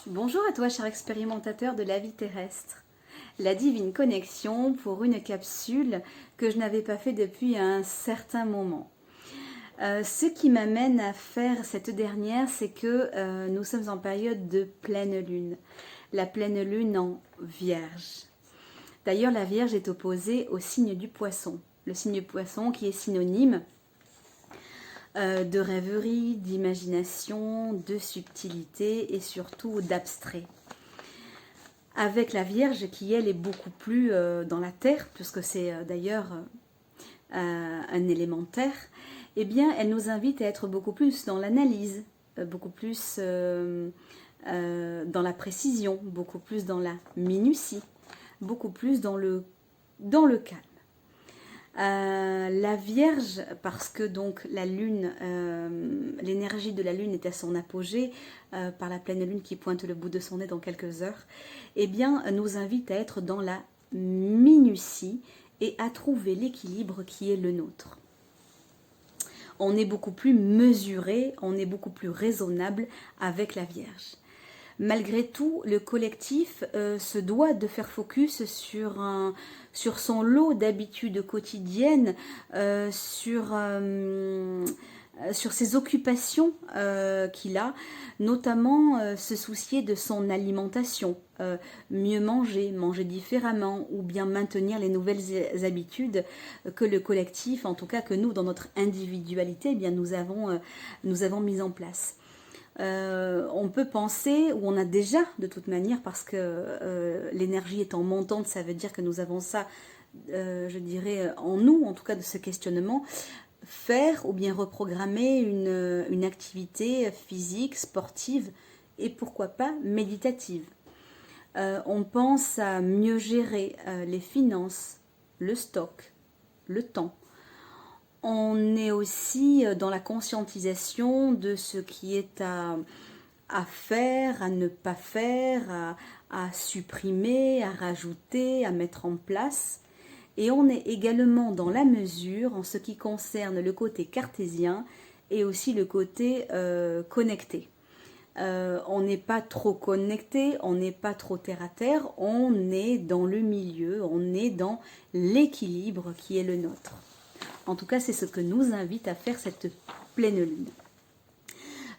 Bonjour à toi, cher expérimentateur de la vie terrestre. La divine connexion pour une capsule que je n'avais pas fait depuis un certain moment. Ce qui m'amène à faire cette dernière, c'est que nous sommes en période de pleine lune. La pleine lune en Vierge. D'ailleurs, la Vierge est opposée au signe du Poisson. Le signe Poisson qui est synonyme de rêverie, d'imagination, de subtilité et surtout d'abstrait. Avec la Vierge qui, elle, est beaucoup plus dans la terre, puisque c'est d'ailleurs un élémentaire, eh bien, elle nous invite à être beaucoup plus dans l'analyse, beaucoup plus dans la précision, beaucoup plus dans la minutie, beaucoup plus dans le calme. La Vierge, parce que donc la Lune, l'énergie de la Lune est à son apogée par la pleine Lune qui pointe le bout de son nez dans quelques heures, eh bien, nous invite à être dans la minutie et à trouver l'équilibre qui est le nôtre. On est beaucoup plus mesuré, on est beaucoup plus raisonnable avec la Vierge. Malgré tout, le collectif se doit de faire focus sur son lot d'habitudes quotidiennes, sur ses occupations qu'il a, notamment se soucier de son alimentation, mieux manger, manger différemment, ou bien maintenir les nouvelles habitudes que le collectif, en tout cas que nous, dans notre individualité, eh bien, nous avons mises en place. On peut penser, ou on a déjà de toute manière, parce que l'énergie étant montante, ça veut dire que nous avons ça, je dirais, en nous, en tout cas de ce questionnement, faire ou bien reprogrammer une activité physique, sportive et pourquoi pas méditative. On pense à mieux gérer les finances, le stock, le temps. On est aussi dans la conscientisation de ce qui est à faire, à ne pas faire, à supprimer, à rajouter, à mettre en place. Et on est également dans la mesure en ce qui concerne le côté cartésien et aussi le côté connecté. On n'est pas trop connecté, on n'est pas trop terre à terre, on est dans le milieu, on est dans l'équilibre qui est le nôtre. En tout cas, c'est ce que nous invite à faire cette pleine lune.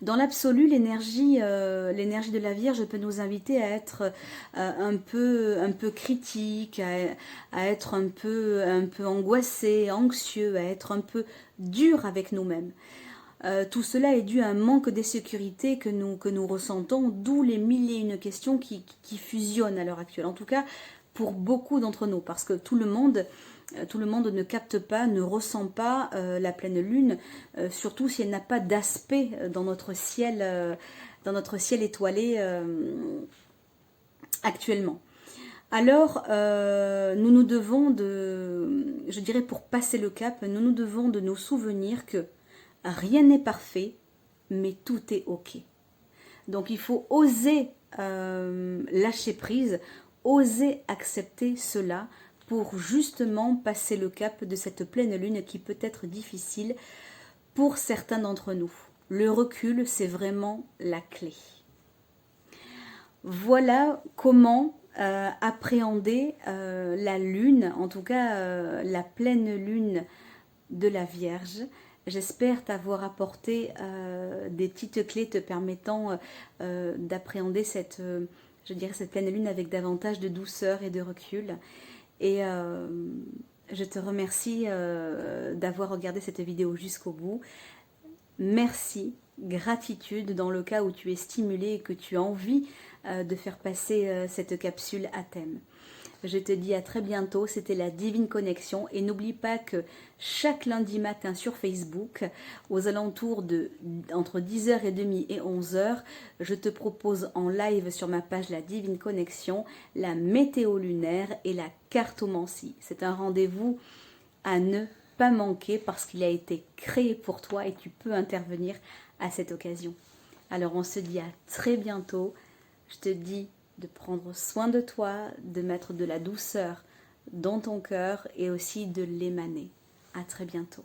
Dans l'absolu, l'énergie de la Vierge peut nous inviter à être un peu critique, à être un peu angoissé, anxieux, à être un peu dur avec nous-mêmes. Tout cela est dû à un manque de sécurité que nous ressentons, d'où les mille et une questions qui fusionnent à l'heure actuelle. En tout cas, pour beaucoup d'entre nous, parce que tout le monde ne capte pas, ne ressent pas la pleine lune, surtout si elle n'a pas d'aspect dans notre ciel étoilé actuellement. Alors, nous devons je dirais pour passer le cap, nous devons de nous souvenir que rien n'est parfait, mais tout est ok. Donc il faut oser lâcher prise, oser accepter cela pour justement passer le cap de cette pleine lune qui peut être difficile pour certains d'entre nous. Le recul, c'est vraiment la clé. Voilà comment appréhender la lune, en tout cas la pleine lune de la Vierge. J'espère t'avoir apporté des petites clés te permettant d'appréhender cette pleine lune avec davantage de douceur et de recul. Et je te remercie d'avoir regardé cette vidéo jusqu'au bout. Merci, gratitude dans le cas où tu es stimulé et que tu as envie de faire passer cette capsule à thème. Je te dis à très bientôt, c'était la Divine Connexion et n'oublie pas que chaque lundi matin sur Facebook, aux alentours de entre 10h30 et 11h, je te propose en live sur ma page La Divine Connexion la météo lunaire et la cartomancie. C'est un rendez-vous à ne pas manquer parce qu'il a été créé pour toi et tu peux intervenir à cette occasion. Alors on se dit à très bientôt. Je te dis de prendre soin de toi, de mettre de la douceur dans ton cœur et aussi de l'émaner. À très bientôt.